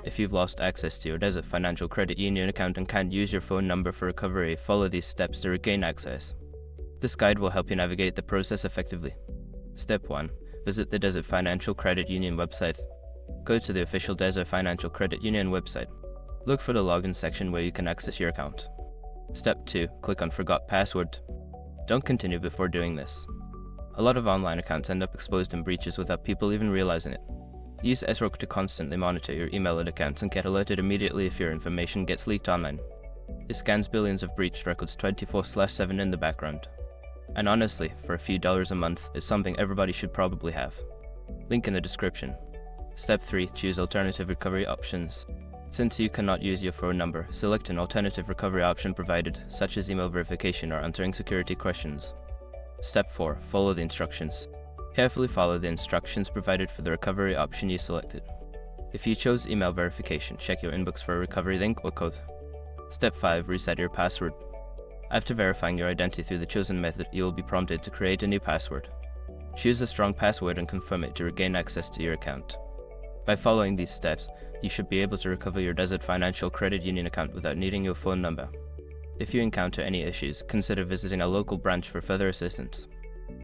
If you've lost access to your Desert Financial Credit Union account and can't use your phone number for recovery, follow these steps to regain access. This guide will help you navigate the process effectively. Step 1. Visit the Desert Financial Credit Union website. Go to the official Desert Financial Credit Union website. Look for the login section where you can access your account. Step 2. Click on Forgot Password. Don't continue before doing this. A lot of online accounts end up exposed in breaches without people even realizing it. Use SROC to constantly monitor your emailed accounts and get alerted immediately if your information gets leaked online. It scans billions of breached records 24/7 in the background. And honestly, for a few dollars a month, it's something everybody should probably have. Link in the description. Step 3. Choose alternative recovery options. Since you cannot use your phone number, select an alternative recovery option provided, such as email verification or answering security questions. Step 4. Follow the instructions. Carefully follow the instructions provided for the recovery option you selected. If you chose email verification, check your inbox for a recovery link or code. Step 5. Reset your password. After verifying your identity through the chosen method, you will be prompted to create a new password. Choose a strong password and confirm it to regain access to your account. By following these steps, you should be able to recover your Desert Financial Credit Union account without needing your phone number. If you encounter any issues, consider visiting a local branch for further assistance.